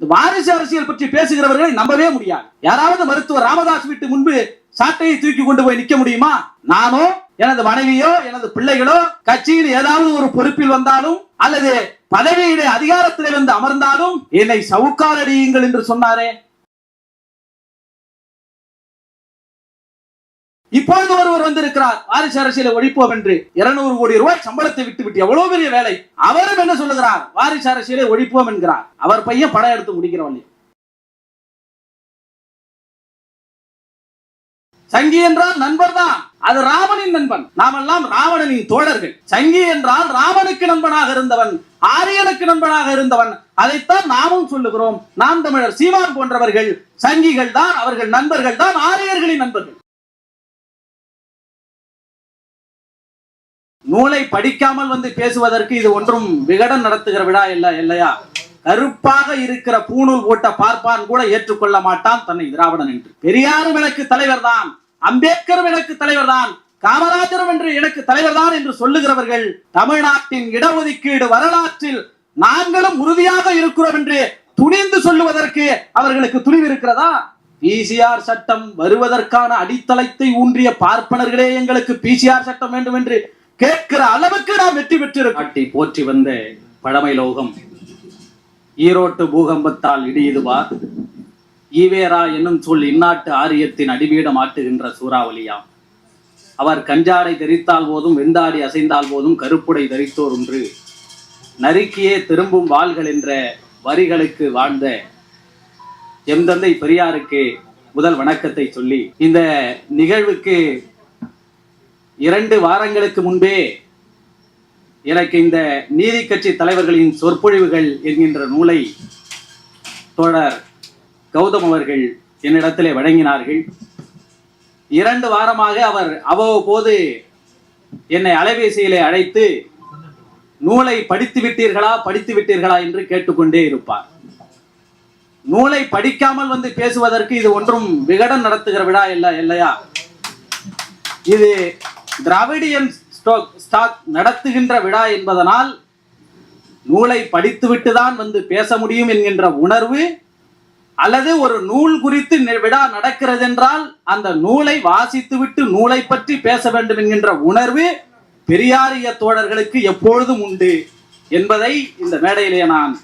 வாரிசு அரசியல் பற்றி பேசுகிறவர்களை நம்பவே முடியாது. யாராவது மருத்துவர் ராமதாஸ் வீட்டு முன்பு சாட்டையை தூக்கி கொண்டு போய் நிக்க முடியுமா? நானோ எனது மனைவியோ எனது பிள்ளைகளோ கட்சியில் ஏதாவது ஒரு பொறுப்பில் வந்தாலும் அல்லது பதவியிலே அதிகாரத்திலே வந்து அமர்ந்தாலும் என்னை சவுக்கால் அடியுங்கள் என்று சொன்னாரே. இப்பொழுது ஒருவர் வந்திருக்கிறார், வாரிசு அரசியலை ஒழிப்போம் என்று 200 கோடி ரூபாய் சம்பளத்தை விட்டு எவ்வளவு பெரிய வேலை. அவரும் என்ன சொல்லுகிறார்? வாரிசு அரசியலை ஒழிப்போம் என்கிறார். அவர் பையன் படம் எடுத்து முடிக்கிறவன். சங்கி என்றால் நண்பர் தான், அது ராமனின் நண்பன். நாமெல்லாம் ராவணனின் தோழர்கள். சங்கி என்றால் ராமனுக்கு நண்பனாக இருந்தவன், ஆரியனுக்கு நண்பனாக இருந்தவன். அதைத்தான் நாமும் சொல்லுகிறோம். நாம் தமிழர் சீமான் போன்றவர்கள் சங்கிகள் தான், அவர்கள் நண்பர்கள் தான், ஆரியர்களின் நண்பர்கள். நூலை படிக்காமல் வந்து பேசுவதற்கு இது ஒன்றும் விகடன் நடத்துகிற விழா இல்லையா? கருப்பாக இருக்கிற பூணூல் போட்ட பார்ப்பான் கூட ஏற்றுக்கொள்ள மாட்டான் தன்னை திராவிடன் என்று. பெரியாரும் எனக்கு தலைவர் தான், அம்பேத்கரும் எனக்கு தலைவர் தான், காமராஜரும் என்று எனக்கு தலைவர் தான் என்று சொல்லுகிறவர்கள் தமிழ்நாட்டின் இடஒதுக்கீடு வரலாற்றில் நாங்களும் உறுதியாக இருக்கிறோம் என்று துணிந்து சொல்லுவதற்கு அவர்களுக்கு துணிவு இருக்கிறதா? பிசிஆர் சட்டம் வருவதற்கான அடித்தளத்தை ஊன்றிய பார்ப்பனர்களே எங்களுக்கு பிசிஆர் சட்டம் வேண்டும் என்று கேட்கிற அளவுக்கு நாம் வெற்றி பெற்றிருக்கட்டி போற்றி வந்த பழமை லோகம் ஈரோட்டு பூகம்பத்தால் இடியுதுவார். ஈவேரா என்னும் சொல் இந்நாட்டு ஆரியத்தின் அடிவீடம் ஆட்டுகின்ற சூறாவளியாம். அவர் கஞ்சாடை தரித்தால் போதும் வெந்தாடி அசைந்தால் போதும் கருப்புடை தரித்தோர் ஒன்று நறுக்கியே திரும்பும் வாள்கள் என்ற வரிகளுக்கு வாழ்ந்த எம் தந்தை பெரியாருக்கு முதல் வணக்கத்தை சொல்லி, இந்த நிகழ்வுக்கு 2 வாரங்களுக்கு முன்பே எனக்கு இந்த நீதி கட்சி தலைவர்களின் சொற்பொழிவுகள் என்கின்ற நூலை தோழர் கௌதம் அவர்கள் என்னிடத்திலே வழங்கினார்கள். 2 வாரமாக அவர் அவ்வப்போது என்னை அலைபேசியிலே அழைத்து நூலை படித்து விட்டீர்களா என்று கேட்டுக்கொண்டே இருப்பார். நூலை படிக்காமல் வந்து பேசுவதற்கு இது ஒன்றும் விகடன் நடத்துகிற விழா இல்லையா? இது திராவிடியன் ஸ்டாக் நடத்துகின்ற விழா என்பதனால் நூலை படித்துவிட்டுதான் வந்து பேச முடியும் என்கின்ற உணர்வு, அல்லது ஒரு நூல் குறித்து விழா நடக்கிறது என்றால் அந்த நூலை வாசித்துவிட்டு நூலை பற்றி பேச வேண்டும் என்கின்ற உணர்வு பெரியாரிய தோழர்களுக்கு எப்பொழுதும் உண்டு என்பதை இந்த மேடையிலே நான்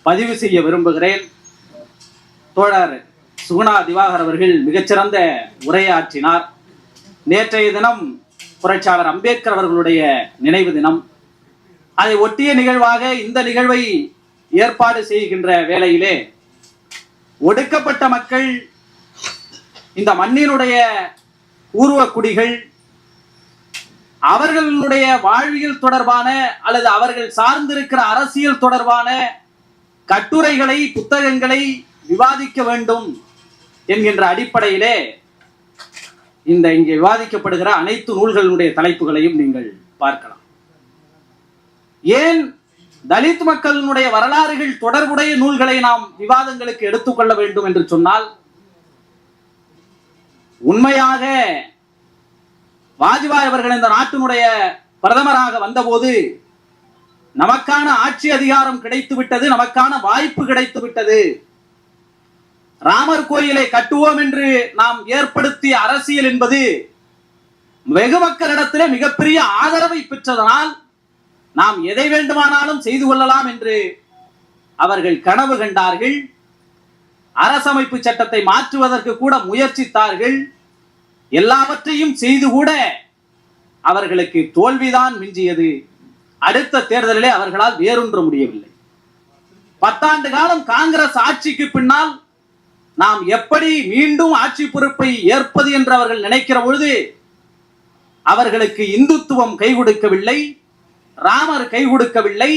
பதிவு செய்ய விரும்புகிறேன். தோழர் சுகுணா திவாகர் அவர்கள் மிகச்சிறந்த உரையாற்றினார். நேற்றைய தினம் புரட்சியாளர் அம்பேத்கர் அவர்களுடைய நினைவு தினம். அதை ஒட்டிய நிகழ்வாக இந்த நிகழ்வை ஏற்பாடு செய்கின்ற வேளையிலே ஒடுக்கப்பட்ட மக்கள், இந்த மண்ணினுடைய ஊர்வக்குடிகள், அவர்களுடைய வாழ்வியல் தொடர்பான அல்லது அவர்கள் சார்ந்திருக்கிற அரசியல் தொடர்பான கட்டுரைகளை, புத்தகங்களை விவாதிக்க வேண்டும் என்கின்ற அடிப்படையிலே இங்கே விவாதிக்கப்படுகிற அனைத்து நூல்களுடைய தலைப்புகளையும் நீங்கள் பார்க்கலாம். ஏன் தலித் மக்களினுடைய வரலாறுகள் தொடர்புடைய நூல்களை நாம் விவாதங்களுக்கு எடுத்துக்கொள்ள வேண்டும் என்று சொன்னால், உண்மையாக வாஜ்பாய் அவர்கள் இந்த நாட்டினுடைய பிரதமராக வந்தபோது நமக்கான ஆட்சி அதிகாரம் கிடைத்து விட்டது, நமக்கான வாய்ப்பு கிடைத்து விட்டது, ராமர் கோயிலை கட்டுவோம் என்று நாம் ஏற்படுத்திய அரசியல் என்பது வெகு மக்களிடத்திலே மிகப்பெரிய ஆதரவை பெற்றதனால் நாம் எதை வேண்டுமானாலும் செய்து கொள்ளலாம் என்று அவர்கள் கனவு கண்டார்கள். அரசமைப்பு சட்டத்தை மாற்றுவதற்கு கூட முயற்சித்தார்கள். எல்லாவற்றையும் செய்து கூட அவர்களுக்கு தோல்விதான் மிஞ்சியது. அடுத்த தேர்தலிலே அவர்களால் வேறொன்ற முடியவில்லை. 10 ஆண்டு காலம் காங்கிரஸ் ஆட்சிக்கு பின்னால் நாம் எப்படி மீண்டும் ஆட்சி பொறுப்பை ஏற்பது என்று அவர்கள் நினைக்கிற பொழுது அவர்களுக்கு இந்துத்துவம் கை கொடுக்கவில்லை, ராமர் கை கொடுக்கவில்லை,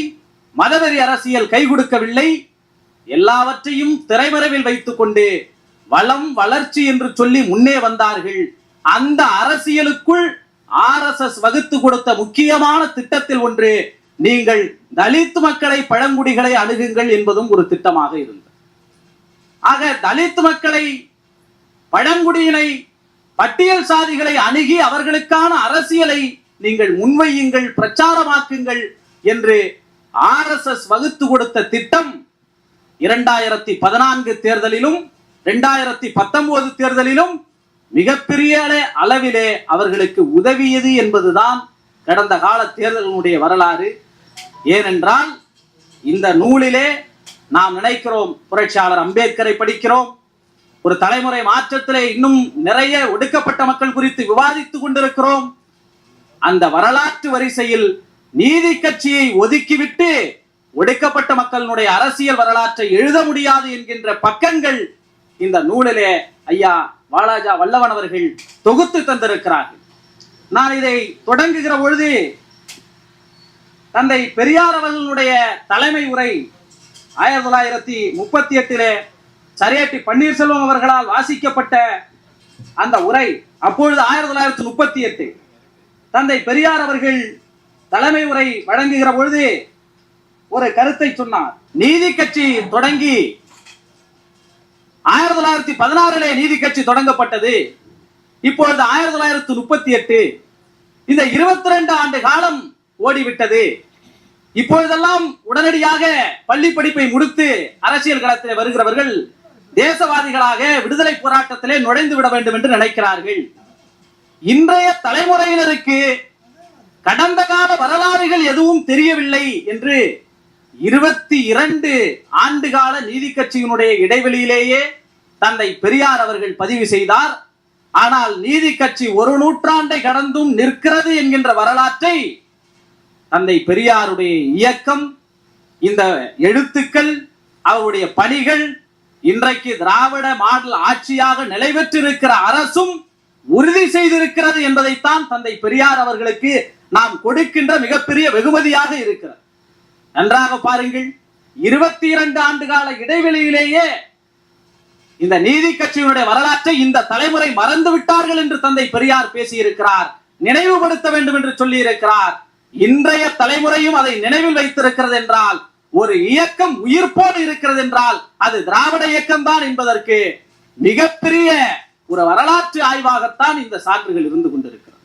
மதவெறி அரசியல் கை கொடுக்கவில்லை. எல்லாவற்றையும் திரைமறைவில் வைத்துக் கொண்டு வளம் வளர்ச்சி என்று சொல்லி முன்னே வந்தார்கள். அந்த அரசியலுக்குள் RSS வகுத்து கொடுத்த முக்கியமான திட்டத்தில் ஒன்று, நீங்கள் தலித் மக்களை, பழங்குடிகளை அணுகுங்கள் என்பதும் ஒரு திட்டமாக இருந்தது. ஆக தலித் மக்களை, பழங்குடியினை, பட்டியல் சாதிகளை அணுகி அவர்களுக்கான அரசியலை நீங்கள் முன்வையுங்கள், பிரச்சாரமாக்குங்கள் என்று RSS வகுத்து கொடுத்த திட்டம் 2014 தேர்தலிலும் 2019 தேர்தலிலும் மிகப்பெரிய அளவிலே அவர்களுக்கு உதவியது என்பதுதான் கடந்த கால தேர்தலினுடைய வரலாறு. ஏனென்றால் இந்த நூலிலே நாம் நினைக்கிறோம், புரட்சியாளர் அம்பேத்கரை படிக்கிறோம், ஒரு தலைமுறை மாற்றத்திலே இன்னும் நிறைய ஒடுக்கப்பட்ட மக்கள் குறித்து விவாதித்துக் கொண்டிருக்கிறோம். அந்த வரலாற்று வரிசையில் நீதி கட்சியை ஒதுக்கிவிட்டு ஒடுக்கப்பட்ட மக்களினுடைய அரசியல் வரலாற்றை எழுத முடியாது என்கின்ற பக்கங்கள் இந்த நூலிலே ஐயா வாலாஜா வல்லவன் அவர்கள் தொகுத்து தந்திருக்கிறார்கள். நான் இதை தொடங்குகிற பொழுது தந்தை பெரியார் அவர்களுடைய தலைமை உரை 1938 சரியட்டி பன்னீர்செல்வம் அவர்களால் வாசிக்கப்பட்ட அந்த உரை, அப்பொழுது 1938 தந்தை பெரியார் அவர்கள் தலைமை உரை வழங்குகிற பொழுது ஒரு கருத்தை சொன்னார். நீதி கட்சி தொடங்கி 1916 நீதி கட்சி தொடங்கப்பட்டது. இப்பொழுது 1938, இந்த 22 ஆண்டு காலம் ஓடிவிட்டது. இப்பொழுதெல்லாம் உடனடியாக பள்ளி படிப்பை முடித்து அரசியல் களத்தில் வருகிறவர்கள் தேசவாதிகளாக விடுதலை போராட்டத்திலே நுழைந்து விட வேண்டும் என்று நினைக்கிறார்கள். இன்றைய தலைமுறையினருக்கு கடந்த கால வரலாறுகள் எதுவும் தெரியவில்லை என்று 22 ஆண்டு கால நீதி கட்சியினுடைய இடைவெளியிலேயே தந்தை பெரியார் அவர்கள் பதிவு செய்தார். ஆனால் நீதி கட்சி ஒரு நூற்றாண்டை கடந்தும் நிற்கிறது என்கின்ற வரலாற்றை தந்தை பெரியாருடைய இயக்கம், இந்த எழுத்துக்கள், அவருடைய பணிகள், இன்றைக்கு திராவிட மாடல் ஆட்சியாக நிலை பெற்றிருக்கிற அரசும் உறுதி செய்திருக்கிறது என்பதைத்தான் தந்தை பெரியார் அவர்களுக்கு நாம் கொடுக்கின்ற மிகப்பெரிய வெகுமதியாக இருக்கிறது. நன்றாக பாருங்கள், 22 ஆண்டு கால இடைவெளியிலேயே இந்த நீதி கட்சியினுடைய வரலாற்றை இந்த தலைமுறை மறந்து விட்டார்கள் என்று தந்தை பெரியார் பேசியிருக்கிறார், நினைவுபடுத்த வேண்டும் என்று சொல்லி இருக்கிறார். இன்றைய தலைமுறையும் அதை நினைவில் வைத்திருக்கிறது என்றால், ஒரு இயக்கம் உயிர்ப்போடு இருக்கிறது என்றால் அது திராவிட இயக்கம் தான் என்பதற்கு மிகப்பெரிய ஒரு வரலாற்று ஆய்வாகத்தான் இந்த சான்றுகள் இருந்து கொண்டிருக்கிறது.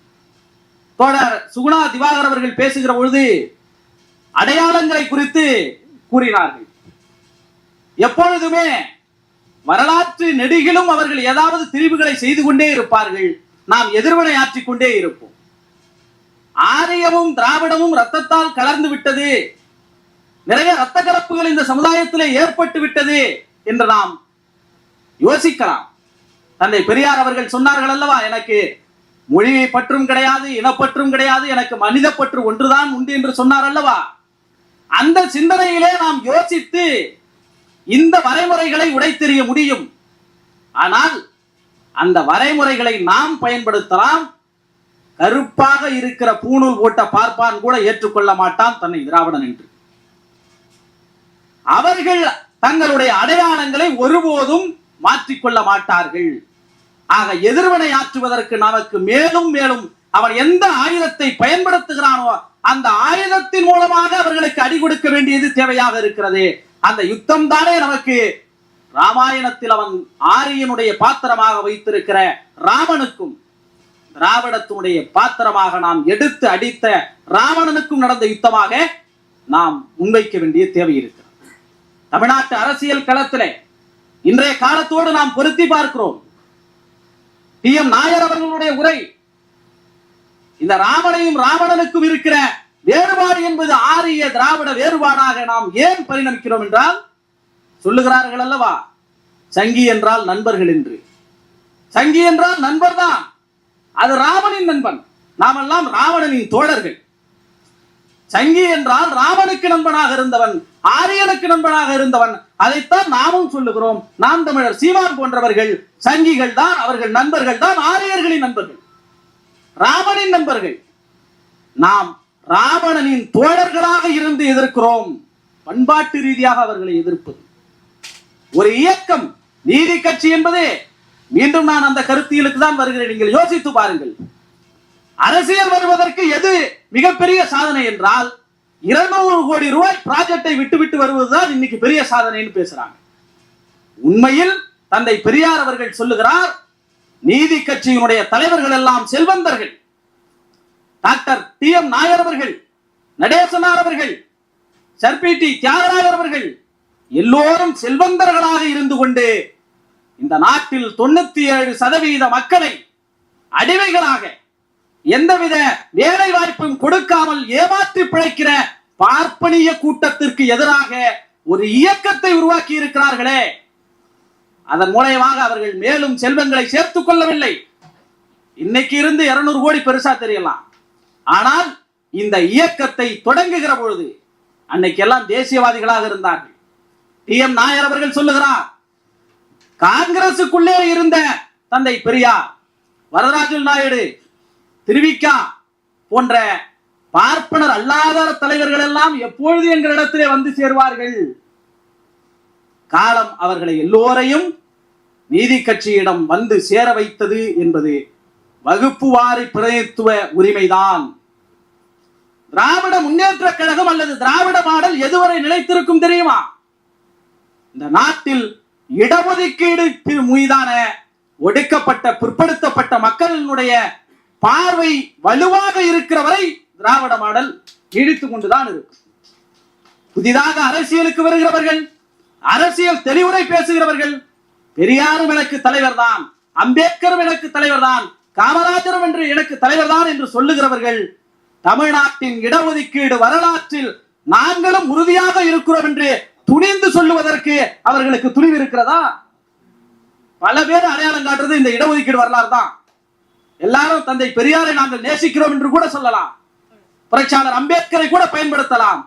தோழர் சுகுணா திவாகர் அவர்கள் பேசுகிற பொழுது அடையாளங்களை குறித்து கூறினார்கள். எப்பொழுதுமே வரலாற்று நெடுகிலும் அவர்கள் ஏதாவது திரிவுகளை செய்து கொண்டே இருப்பார்கள், நாம் எதிர்வினை ஆற்றிக் கொண்டே இருப்போம். ஆரியமும் திராவிடமும் ரத்தத்தால் கலர்ந்து விட்டது, நிறைய ரத்த கலப்புகள் இந்த சமுதாயத்திலே ஏற்பட்டு விட்டது என்று நாம் யோசிக்கலாம். தந்தை பெரியார் அவர்கள் சொன்னார்கள் அல்லவா, எனக்கு மொழியை பற்றும் கிடையாது, இனப்பற்றும் கிடையாது, எனக்கு மனித பற்று ஒன்றுதான் உண்டு என்று சொன்னார் அல்லவா. அந்த சிந்தனையிலே நாம் யோசித்து இந்த வரைமுறைகளை உடைத்தெறிய முடியும். ஆனால் அந்த வரைமுறைகளை நாம் பயன்படுத்தலாம். கருப்பாக இருக்கிற பூணூல் போட்ட பார்ப்பான் கூட ஏற்றுக்கொள்ள மாட்டான் தன்னை திராவிடன் என்று. அவர்கள் தங்களுடைய அடையாளங்களை ஒருபோதும் மாற்றிக்கொள்ள மாட்டார்கள். ஆக எதிர்வினை ஆற்றுவதற்கு நமக்கு மேலும் மேலும் அவன் எந்த ஆயுதத்தை பயன்படுத்துகிறானோ அந்த ஆயுதத்தின் மூலமாக அவர்களுக்கு அடி கொடுக்க வேண்டியது தேவையாக இருக்கிறது. அந்த யுத்தம் தானே நமக்கு ராமாயணத்தில் அவன் ஆரியனுடைய பாத்திரமாக வைத்திருக்கிற ராமனுக்கும் திராவிடத்தினுடைய பாத்திரமாக நாம் எடுத்து அடித்த ராவணனுக்கும் நடந்த யுத்தமாக நாம் முன்வைக்க வேண்டிய தேவை இருக்கிறது. தமிழ்நாட்டு அரசியல் களத்திலே இன்றைய காலத்தோடு நாம் பொருத்தி பார்க்கிறோம். டி.எம். நாயர் அவர்களுடைய உரை, இந்த ராமனையும் ராவணனுக்கும் இருக்கிற வேறுபாடு என்பது ஆரிய திராவிட வேறுபாடாக நாம் ஏன் பரிணமிக்கிறோம் என்றால், சொல்லுகிறார்கள் அல்லவா, சங்கி என்றால் நண்பர்கள் என்று. சங்கி என்றால் நண்பர் தான், அது ராமனின் நண்பன், நாமெல்லாம் ராவணனின் தோழர்கள். சங்கி என்றால் ராமனுக்கு நண்பனாக இருந்தவன், ஆரியனுக்கு நண்பனாக இருந்தவன். அதைத்தான் நாமும் சொல்லுகிறோம். நாம் தமிழர் சீமான் போன்றவர்கள் சங்கிகள் தான், அவர்கள் நண்பர்கள் தான், ஆரியர்களின் நண்பர்கள், ராமனின் நண்பர்கள். நாம் ராவணனின் தோழர்களாக இருந்து எதிர்க்கிறோம். பண்பாட்டு ரீதியாக அவர்களை எதிர்ப்பது ஒரு இயக்கம். நீதி கட்சி என்பது, மீண்டும் நான் அந்த கருத்தியலுக்கு தான் வருகிறேன். நீங்கள் யோசித்து பாருங்கள், அரசியல் வருவதற்கு எது மிகப்பெரிய சாதனை என்றால் 200 கோடி ரூபாய் ப்ராஜெக்டை விட்டு வருவதுதான் இன்னைக்கு பெரிய சாதனைன்னு பேசுறாங்க. உண்மையில் தந்தை பெரியார் அவர்கள் சொல்லுகிறார், நீதி கட்சியினுடைய தலைவர்கள் எல்லாம் செல்வந்தர்கள். Doctor TM. நாயர் அவர்கள், நடேசனார் அவர்கள், சர்பிடி தியாகராஜர் அவர்கள், எல்லோரும் செல்வந்தர்களாக இருந்து கொண்டு இந்த நாட்டில் 97% மக்களை அடிமைகளாக எந்தவித வேலை வாய்ப்பும் கொடுக்காமல் ஏமாற்றி பிழைக்கிற பார்ப்பனிய கூட்டத்திற்கு எதிராக ஒரு இயக்கத்தை உருவாக்கி இருக்கிறார்களே, அதன் மூலமாக அவர்கள் மேலும் செல்வங்களை சேர்த்துக் கொள்ளவில்லை. இன்னைக்கு இருந்து 200 கோடி பெருசா தெரியலாம், ஆனால் இந்த இயக்கத்தை தொடங்குகிற பொழுது அன்னைக்கு எல்லாம் தேசியவாதிகளாக இருந்தார்கள். டி.எம். நாயர் அவர்கள் சொல்லுகிறார், காங்கிரசுக்குள்ளே இருந்த தந்தை பெரியார், வரதராஜன் நாயுடு, திருவிக்கா போன்ற பார்ப்பனர் அல்லாத தலைவர்கள் எல்லாம் எப்பொழுது எங்களிடத்திலே வந்து சேருவார்கள்? காலம் அவர்களை எல்லோரையும் நீதி கட்சியிடம் வந்து சேர வைத்தது என்பது வகுப்பு வாரி பிரதிநிதித்துவ உரிமைதான். திராவிட முன்னேற்ற கழகம் அல்லது திராவிட மாடல் எதுவரை நிலைத்திருக்கும் தெரியுமா? இந்த நாட்டில் இடஒதுக்கீடு மீதான ஒடுக்கப்பட்ட பிற்படுத்தப்பட்ட மக்களினுடைய பார்வை வலுவாக இருக்கிற வரை திராவிட மாடல் நீடித்துக் கொண்டுதான் இருக்கும். புதிதாக அரசியலுக்கு வருகிறவர்கள், அரசியல் தெளிவுரை பேசுகிறவர்கள், பெரியாரும் எனக்கு தலைவர் தான், அம்பேத்கரும் எனக்கு தலைவர் தான், காமராஜரும் என்று எனக்கு தலைவர் தான் என்று சொல்லுகிறவர்கள் தமிழ்நாட்டின் இடஒதுக்கீடு வரலாற்றில் நாங்களும் உறுதியாக இருக்கிறோம் என்று துணிந்து சொல்லுவதற்கு அவர்களுக்கு துணிவு இருக்கிறதா? பல பேர் அடையாளம் காட்டுறது இந்த இடஒதுக்கீடு வரலாறு தான். எல்லாரும் தந்தை பெரியாரை நாங்கள் நேசிக்கிறோம் என்று கூட சொல்லலாம், புரட்சியாளர் அம்பேத்கரை கூட பயன்படுத்தலாம்.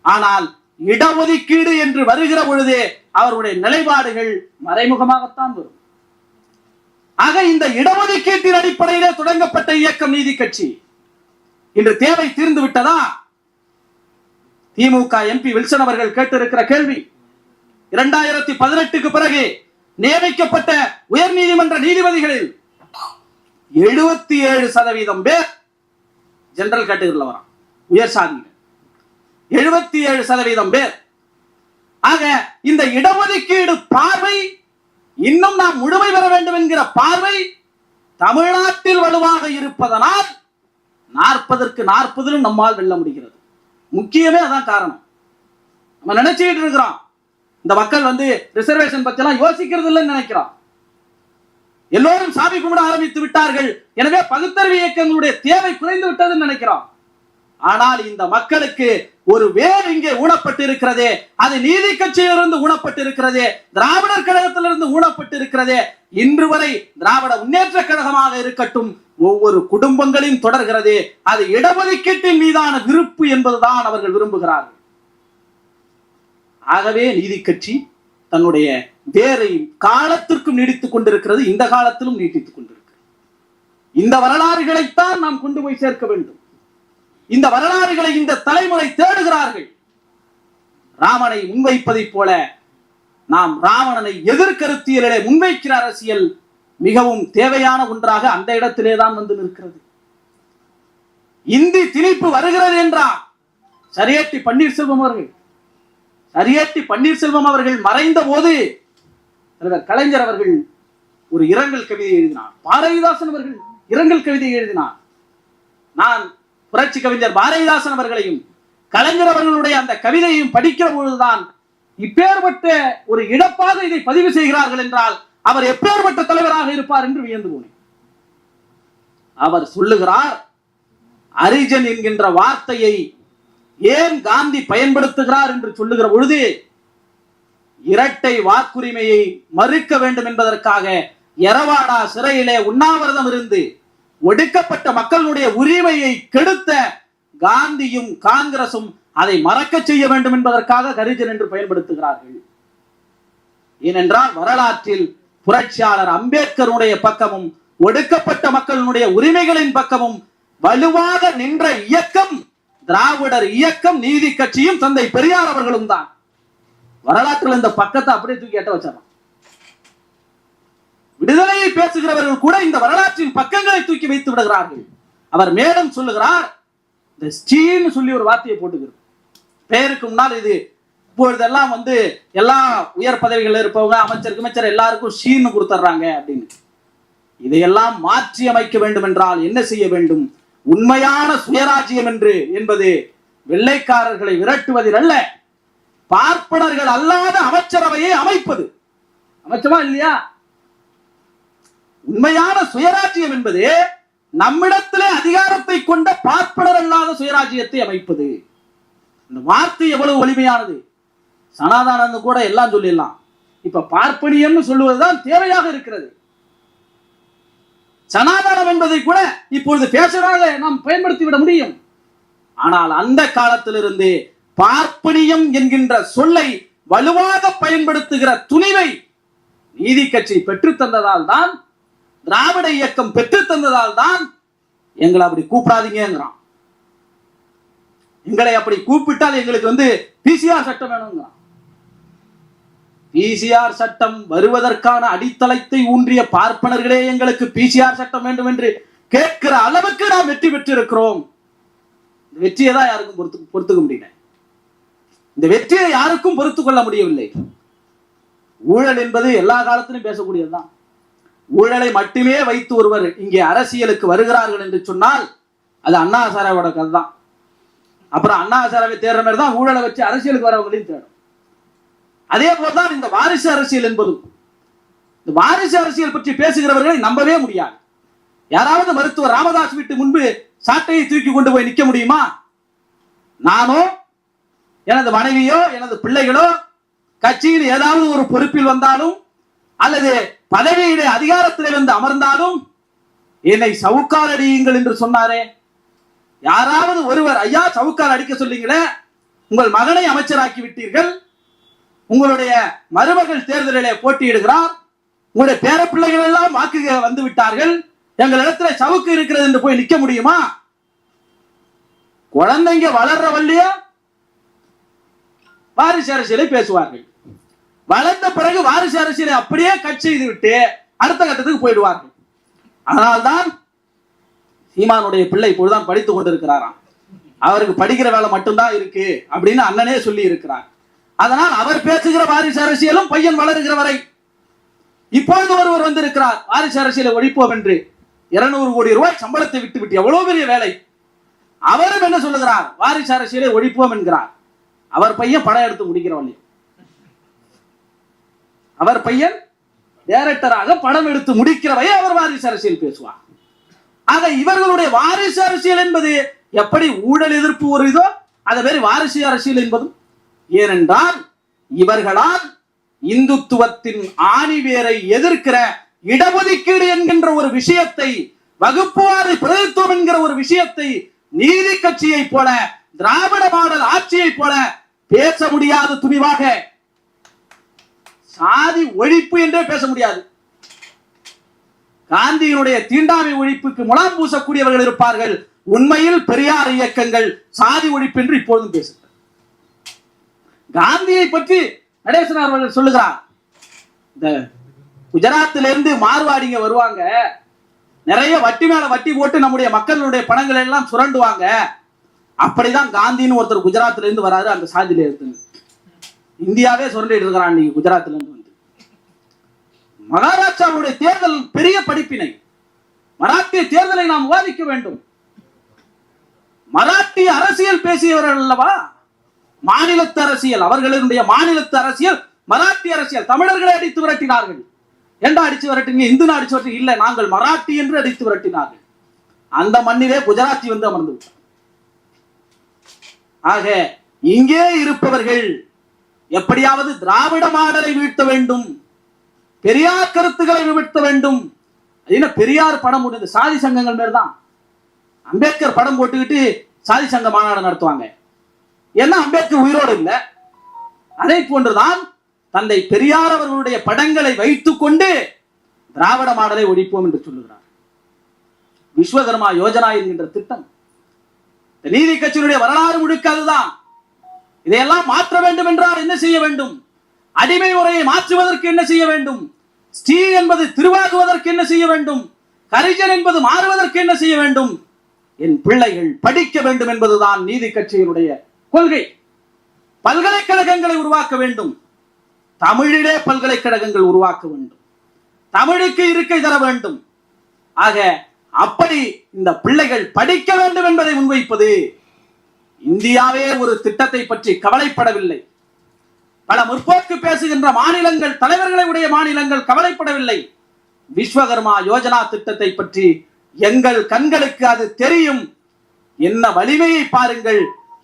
ஆனால் இடஒதுக்கீடு என்று வருகிற பொழுது அவருடைய நிலைப்பாடுகள் மறைமுகமாகத்தான் வரும். ஆக இந்த இடஒதுக்கீட்டின் அடிப்படையிலே தொடங்கப்பட்ட இயக்கம் நீதி கட்சி இன்று தேவை தீர்ந்து விட்டதா? திமுக எம்பி வில்சன் அவர்கள் கேட்டிருக்கிற கேள்வி, 2018க்கு பிறகு நியமிக்கப்பட்ட உயர் நீதிமன்ற நீதிபதிகளில் 77% பேர் ஜெனரல் கேட்டகரியில் வரான், உயர் சாதியினர் 77% பேர். ஆக இந்த இடஒதுக்கீடு பார்வை இன்னும் நாம் முழுமை பெற வேண்டும் என்கிற பார்வை தமிழ்நாட்டில் வலுவாக இருப்பதனால் 40க்கு 40 நம்மால் வெல்ல முடிகிறது. முக்கியமே அதான் காரணம். நம்ம நினைச்சுக்கிட்டு இருக்கிறோம் இந்த மக்கள் வந்து ரிசர்வேஷன் பத்தி எல்லாம் யோசிக்கிறது இல்லைன்னு நினைக்கிறோம். எல்லோரும் சாமி கும்பிட ஆரம்பித்து விட்டார்கள், எனவே பகுத்தறிவு இயக்கங்களுடைய தேவை குறைந்து விட்டதுன்னு நினைக்கிறோம். ஆனால் இந்த மக்களுக்கு ஒரு வேர் இங்கே ஊனப்பட்டு இருக்கிறதே, அது நீதி கட்சியிலிருந்து ஊனப்பட்டு இருக்கிறதே, திராவிடர் கழகத்திலிருந்து ஊனப்பட்டு இருக்கிறதே, இன்று வரை திராவிட முன்னேற்ற கழகமாக இருக்கட்டும் ஒவ்வொரு குடும்பங்களையும் தொடர்கிறது. அது இடஒதுக்கீட்டின் மீதான விருப்பு என்பதுதான் அவர்கள் விரும்புகிறார்கள். ஆகவே நீதி கட்சி தன்னுடைய வேரை காலத்திற்கும் நீடித்துக் கொண்டிருக்கிறது, இந்த காலத்திலும் நீட்டித்துக் கொண்டிருக்கிறது. இந்த வரலாறுகளைத்தான் நாம் கொண்டு போய் சேர்க்க வேண்டும். இந்த வரலாறுகளை இந்த தலைமுறை தேடுகிறார்கள். ராமனை முன்வைப்பதை போல நாம் ராவணனை எதிர்கருத்தியலே முன்வைக்கிற அரசியல் மிகவும் தேவையான ஒன்றாக அந்த இடத்திலேதான் வந்து நிற்கிறது. இந்தி திணிப்பு வருகிறது என்றால் சரியேட்டி பன்னீர்செல்வம் அவர்கள் மறைந்த போது கலைஞர் அவர்கள் ஒரு இரங்கல் கவிதை எழுதினார். பாரதிதாசன் அவர்கள் இரங்கல் கவிதை எழுதினார். நான் புரட்சி கவிஞர் பாரதிதாசன் அவர்களையும் கலைஞர் அவர்களுடைய அந்த கவிதையையும் படிக்கிற பொழுதுதான் இப்பேற்பட்ட ஒரு இழப்பாக இதை பதிவு செய்கிறார்கள் என்றால் அவர் எப்பேற்பட்ட தலைவராக இருப்பார் என்று வியந்து போனேன். அவர் சொல்லுகிறார், அரிஜன் என்கின்ற வார்த்தையை ஏன் காந்தி பயன்படுத்துகிறார் என்று சொல்லுகிற பொழுது இரட்டை வாக்குரிமையை மறுக்க வேண்டும் என்பதற்காக எரவாடா சிறையிலே உண்ணாவிரதம் இருந்து ஒடுக்கப்பட்ட மக்களுடைய உரிமையை கெடுத்த காந்தியும் காங்கிரசும் அதை மறக்க செய்ய வேண்டும் என்பதற்காக ஹரிஜன் என்று பயன்படுத்துகிறார்கள். ஏனென்றால் வரலாற்றில் புரட்சியாளர் அம்பேத்கருடைய பக்கமும் ஒடுக்கப்பட்ட மக்களுடைய உரிமைகளின் பக்கமும் வலுவாக நின்ற இயக்கம் திராவிடர் இயக்கம், நீதி கட்சியும் தந்தை பெரியார் அவர்களும் தான். வரலாற்றில் இந்த பக்கத்தை அப்படியே தூக்கி எட்ட வச்சாங்க. விடுதலையை பேசுகிறவர்கள் கூட இந்த வரலாற்றின் பக்கங்களை தூக்கி வைத்து விடுகிறார்கள். அவர் மேலும் சொல்லுகிறார், இந்த ஸ்டீன்னு சொல்லி ஒரு வார்த்தையை போட்டுக்கிறது. பெயருக்கு முன்னால் இது இப்பொழுதெல்லாம் வந்து எல்லா உயர் பதவிகள் இருப்பவங்க அமைச்சர் எல்லாருக்கும் ஷீன்னு கொடுத்துட்றாங்க அப்படின்னு. இதையெல்லாம் மாற்றி அமைக்க வேண்டும் என்றால் என்ன செய்ய வேண்டும்? உண்மையான சுயராஜ்யம் என்பது வெள்ளைக்காரர்களை விரட்டுவதில் அல்ல, பார்ப்பனர்கள் அல்லாத அமைச்சரவையை அமைப்பது. அமைச்சமா இல்லையா? உண்மையான சுயராஜ்யம் என்பது நம்மிடத்திலே அதிகாரத்தை கொண்ட பார்ப்பனர் அல்லாத சுயராஜ்யத்தை அமைப்பது. இந்த வார்த்தை எவ்வளவு வலிமையானது. சனாதானந்து கூட எல்லாம் சொல்லிடலாம். இப்ப பார்ப்பனியம் சொல்லுவதுதான் தேவையாக இருக்கிறது. சனாதனம் என்பதை கூட இப்பொழுது பேசுறாங்க, நாம் பயன்படுத்தி விட முடியும். ஆனால் அந்த காலத்திலிருந்து பார்ப்பனியம் என்கின்ற சொல்லை வலுவாக பயன்படுத்துகிற துணிவை நீதி கட்சி பெற்று தந்ததால் தான், திராவிட இயக்கம் பெற்று தந்ததால் தான் எங்களை அப்படி கூப்பிடாதீங்கிறான். எங்களை அப்படி கூப்பிட்டால் எங்களுக்கு பிசிஆர் சட்டம் வேணுங்கிறான். பிசிஆர் சட்டம் வருவதற்கான அடித்தளத்தை ஊன்றிய பார்ப்பனர்களே எங்களுக்கு பிசிஆர் சட்டம் வேண்டும் என்று கேட்கிற அளவுக்கு நாம் வெற்றி பெற்றிருக்கிறோம். இந்த வெற்றியை தான் யாருக்கும் பொறுத்துக்க முடியல. இந்த வெற்றியை யாருக்கும் பொறுத்துக் கொள்ள முடியவில்லை. ஊழல் என்பது எல்லா காலத்திலும் பேசக்கூடியதுதான். ஊழலை மட்டுமே வைத்து ஒருவர் இங்கே அரசியலுக்கு வருகிறார்கள் என்று சொன்னால் அது அண்ணா ஹசாரேவோட கதை தான். அப்புறம் அண்ணா ஹசாரேவை தேடுற மாதிரி தான் ஊழலை வச்சு அரசியலுக்கு வரவங்களையும் தேடும். அதே போல்தான் இந்த வாரிசு அரசியல் என்பதும். இந்த வாரிசு அரசியல் பற்றி பேசுகிறவர்களை நம்பவே முடியாது. யாராவது மருத்துவர் ராமதாஸ் வீட்டு முன்பு சாட்டையை தூக்கி கொண்டு போய் நிற்க முடியுமா? நானோ எனது மனைவியோ எனது பிள்ளைகளோ கட்சியில் ஏதாவது ஒரு பொறுப்பில் வந்தாலும் அல்லது பதவியிலே அதிகாரத்திலே வந்து அமர்ந்தாலும் என்னை சவுக்கால் அடியுங்கள் என்று சொன்னாரே. யாராவது ஒருவர் ஐயா சவுக்கால் அடிக்க சொல்லிங்களே, உங்கள் மகனை அமைச்சராக்கி விட்டீர்கள், உங்களுடைய மருமகள் தேர்தலிலே போட்டியிடுகிறார், உங்களுடைய பேர பிள்ளைகள் எல்லாம் வாக்கு வந்து விட்டார்கள், எங்களிடத்துல சவுக்கு இருக்கிறது என்று போய் நிற்க முடியுமா? குழந்தைங்க வளர்ற வள்ளியா வாரிசு அரசியலை பேசுவார்கள். வளர்ந்த பிறகு வாரிசு அரசியலை அப்படியே கட் செய்து விட்டு அடுத்த கட்டத்துக்கு போயிடுவார்கள். அதனால்தான் சீமானுடைய பிள்ளை இப்பொழுதுதான் படித்துக் கொண்டிருக்கிறாராம். அவருக்கு படிக்கிற வேலை மட்டும்தான் இருக்கு அப்படின்னு அண்ணனே சொல்லி இருக்கிறார். அதனால் அவர் பேசுகிற வாரிசு அரசியலும் பையன் வளருகிற வரை. இப்பொழுது ஒருவர் வந்திருக்கிறார் வாரிசு அரசியலை ஒழிப்போம் என்று 200 கோடி ரூபாய் சம்பளத்தை விட்டு விட்டு எவ்வளவு பெரிய வேலை. அவரும் என்ன சொல்லுகிறார்? வாரிசு அரசியலை ஒழிப்போம் என்கிறார். அவர் பையன் படம் எடுத்து முடிக்கிறவன், அவர் பையன் டைரக்டராக படம் எடுத்து முடிக்கிறவையே அவர் வாரிசு அரசியல் பேசுவார். ஆக இவர்களுடைய வாரிசு அரசியல் என்பது எப்படி ஊழல் எதிர்ப்பு ஒரு இதோ அதை மாதிரி வாரிசு அரசியல் என்பதும். ஏனென்றால் இவர்களால் இந்துத்துவத்தின் ஆணிவேரை எதிர்க்கிற இடஒதுக்கீடு என்கின்ற ஒரு விஷயத்தை, வகுப்புவாரி பிரதித்துவம் என்கிற ஒரு விஷயத்தை நீதி கட்சியை போல திராவிட மாடல் ஆட்சியை போல பேச முடியாது. துணிவாக சாதி ஒழிப்பு என்றே பேச முடியாது. காந்தியினுடைய தீண்டாமை ஒழிப்புக்கு முலாம் பூசக்கூடியவர்கள் இருப்பார்கள். உண்மையில் பெரியார் இயக்கங்கள் சாதி ஒழிப்பு என்று இப்பொழுதும் பேசுகிறார். காந்தியை பற்றி நடேசனார் அவர்கள் சொல்லுகிறார், இந்த குஜராத்திலிருந்து மார்வாடிங்க வருவாங்க, நிறைய வட்டி மேல வட்டி போட்டு நம்முடைய மக்களுடைய பணங்களை எல்லாம் சுரண்டுவாங்க. அப்படிதான் காந்தின்னு ஒருத்தர் குஜராத்ல இருந்து வராரு. அந்த சாதியில இருந்து இந்தியாவே சுரண்டிட்டு இருக்கிறான் நீங்க குஜராத்ல இருந்து வந்து. மகாராஷ்டிராவுடைய தேர்தல் பெரிய படிப்பினை. மராட்டிய தேர்தலை நாம் விவாதிக்க வேண்டும். மராட்டிய அரசியல் பேசியவர்கள் அல்லவா மாநிலத்து அரசியல். அவர்களுடைய மாநிலத்து அரசியல் மராட்டிய அரசியல். தமிழர்களை அடித்து விரட்டினார்கள். என்ன அடிச்சு விரட்டிங்க? இந்து அடிச்சு விரட்டி இல்ல, நாங்கள் மராட்டி என்று அடித்து விரட்டினார்கள். அந்த மண்ணிலே குஜராத்தி வந்து அமர்ந்து விட்டார். ஆக இங்கே இருப்பவர்கள் எப்படியாவது திராவிட மாடலை வீழ்த்த வேண்டும், பெரியார் கருத்துக்களை வீழ்த்த வேண்டும். என்ன பெரியார் படம் போட்டு சாதி சங்கங்கள் மேல் தான் அம்பேத்கர் படம் போட்டுக்கிட்டு சாதி சங்க மாநாடு நடத்துவாங்க. ஏன்னா அம்பேத்கர் உயிரோடு இல்லை. அதை போன்றுதான் தந்தை பெரியார் அவர்களுடைய படங்களை வைத்துக் கொண்டு திராவிட மாடலை ஒழிப்போம் என்று சொல்லுகிறார். விஸ்வகர்மா யோஜனா என்கின்ற திட்டம் நீதி கட்சியினுடைய வரலாறு முழுக்க அதுதான். இதையெல்லாம் மாற்ற வேண்டும் என்றால் என்ன செய்ய வேண்டும்? அடிமை முறையை மாற்றுவதற்கு என்ன செய்ய வேண்டும்? ஸ்ரீ என்பது திருவாகுவதற்கு என்ன செய்ய வேண்டும்? கரிஜன் என்பது மாறுவதற்கு என்ன செய்ய வேண்டும்? என் பிள்ளைகள் படிக்க வேண்டும் என்பதுதான் நீதி கட்சியினுடைய கொள்கை. பல்கலைக்கழகங்களை உருவாக்க வேண்டும். தமிழிலே பல்கலைக்கழகங்கள் உருவாக்க வேண்டும். தமிழுக்கு இருக்கை தர வேண்டும். ஆக அப்படி இந்த பிள்ளைகள் படிக்க வேண்டும் என்பதை முன்வைப்பது. இந்தியாவே ஒரு திட்டத்தை பற்றி கவலைப்படவில்லை. பல முற்போக்கு பேசுகின்ற மாநிலங்கள், தலைவர்களை உடைய மாநிலங்கள் கவலைப்படவில்லை. விஸ்வகர்மா யோஜனா திட்டத்தை பற்றி எங்கள் கண்களுக்கு அது தெரியும். என்ன வலிமையை பாருங்கள்.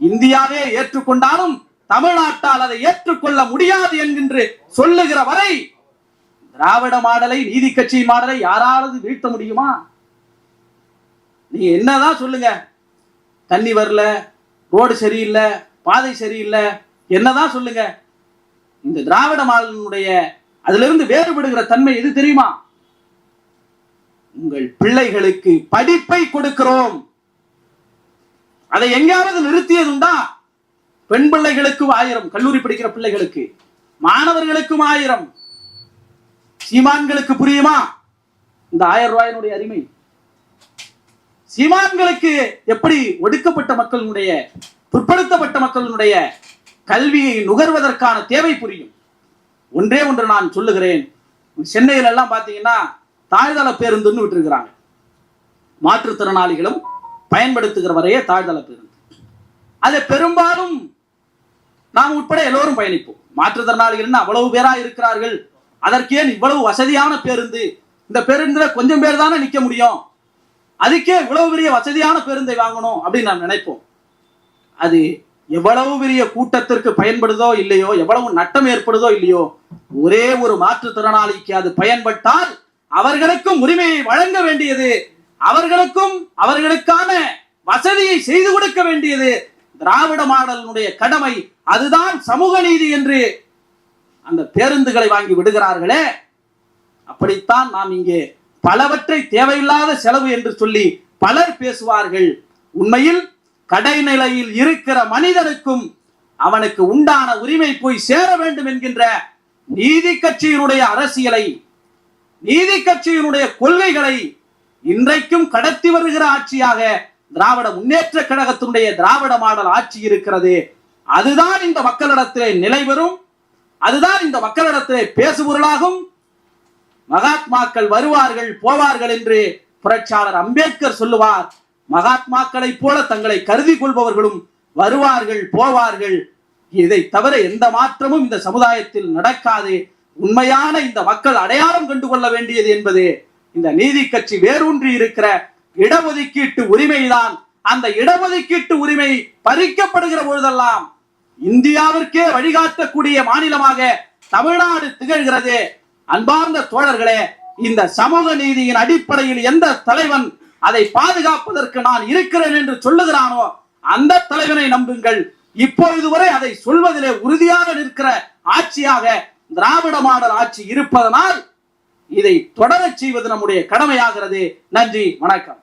இந்தியாவே ஏற்றுக்கொண்டாலும் தமிழ்நாட்டால் அதை ஏற்றுக்கொள்ள முடியாது என்கின்ற சொல்லுகிற வரை திராவிட மாடலை, நீதி கட்சி மாடலை யாராவது வீழ்த்த முடியுமா? நீங்க என்னதான் சொல்லுங்க, தண்ணி வரல, ரோடு சரியில்லை, பாதை சரியில்லை, என்னதான் சொல்லுங்க. இந்த திராவிட மாடலினுடைய அதிலிருந்து வேறுபடுகிற தன்மை எது தெரியுமா? உங்கள் பிள்ளைகளுக்கு படிப்பை கொடுக்கிறோம். அதை எங்காவது நிறுத்தியதுண்டா? பெண் பிள்ளைகளுக்கும் 1000, கல்லூரி படிக்கிற பிள்ளைகளுக்கு, மாணவர்களுக்கும் 1000. சீமான்களுக்கு புரியுமா இந்த 1000 ரூபாயினுடைய அருமை? சீமான்களுக்கு எப்படி ஒடுக்கப்பட்ட மக்களுடைய, பிற்படுத்தப்பட்ட மக்களுடைய கல்வியை நுகர்வதற்கான தேவை புரியும். ஒன்றே ஒன்று நான் சொல்லுகிறேன். சென்னையில எல்லாம் பாத்தீங்கன்னா தாழ்தள பேருந்துன்னு விட்டுருக்கிறாங்க. மாற்றுத்திறனாளிகளும் பயன்படுத்துகிற வரையே தாழ்தள பேருந்து. அதை பெரும்பாலும் நாம் உட்பட எல்லோரும் பயணிப்போம். மாற்றுத்திறனாளிகள் அவ்வளவு பேரா இருக்கிறார்கள், அதற்கு ஏன் இவ்வளவு வசதியான பேருந்து? இந்த பேருந்துல கொஞ்சம் பேர் தானே நிக்க முடியும், அதுக்கே இவ்வளவு பெரிய வசதியான பேருந்தை வாங்கணும் அப்படின்னு நாம் நினைப்போம். அது எவ்வளவு பெரிய கூட்டத்திற்கு பயன்படுதோ இல்லையோ, எவ்வளவு நட்டம் ஏற்படுதோ இல்லையோ, ஒரே ஒரு மாற்றுத்திறனாளிக்கு அது பயன்பட்டால் அவர்களுக்கும் உரிமையை வழங்க வேண்டியது, அவர்களுக்கும் அவர்களுக்கான வசதியை செய்து கொடுக்க வேண்டியது திராவிட மாடலினுடைய கடமை. அதுதான் சமூக நீதி என்று அந்த பேருந்துகளை வாங்கி விடுகிறார்களே. அப்படித்தான் நாம் இங்கே பலவற்றை தேவையில்லாத செலவு என்று சொல்லி பலர் பேசுவார்கள். உண்மையில் கடைநிலையில் இருக்கிற மனிதனுக்கும் அவனுக்கு உண்டான உரிமை போய் சேர வேண்டும் என்கின்ற நீதி கட்சியினுடைய அரசியலை, நீதி கட்சியினுடைய கொள்கைகளை இன்றைக்கும் கடத்தி வருகிற ஆட்சியாக திராவிட முன்னேற்ற கழகத்தினுடைய திராவிட மாடல் ஆட்சி இருக்கிறது. அதுதான் இந்த மக்களிடத்திலே நிலை பெறும், அதுதான் இந்த மக்களிடத்திலே பேசுபொருளாகும். மகாத்மாக்கள் வருவார்கள் போவார்கள் என்று புரட்சியாளர் அம்பேத்கர் சொல்லுவார். மகாத்மாக்களை போல தங்களை கருதி கொள்பவர்களும் வருவார்கள் போவார்கள். இதை தவிர எந்த மாற்றமும் இந்த சமுதாயத்தில் நடக்காது. உண்மையான இந்த மக்கள் அடையாளம் கண்டு கொள்ள வேண்டியது என்பது இந்த நீதி கட்சி வேரூன்றி இருக்கிற இடஒதுக்கீட்டு உரிமைதான். அந்த இடஒதுக்கீட்டு உரிமை பறிக்கப்படுகிற பொழுதெல்லாம் இந்தியாவிற்கே வழிகாட்டக்கூடிய மாநிலமாக தமிழ்நாடு திகழ்கிறது. அன்பார்ந்த தோழர்களே, இந்த சமூக நீதியின் அடிப்படையில் எந்த தலைவன் அதை பாதுகாப்பதற்கு நான் இருக்கிறேன் என்று சொல்லுகிறானோ அந்த தலைவனை நம்புங்கள். இப்பொழுது வரை அதை சொல்வதிலே உறுதியாக நிற்கிற ஆட்சியாக திராவிட மாடல் ஆட்சி இருப்பதனால் இதை தொடரச் செய்வது நம்முடைய கடமையாகிறது. நன்றி, வணக்கம்.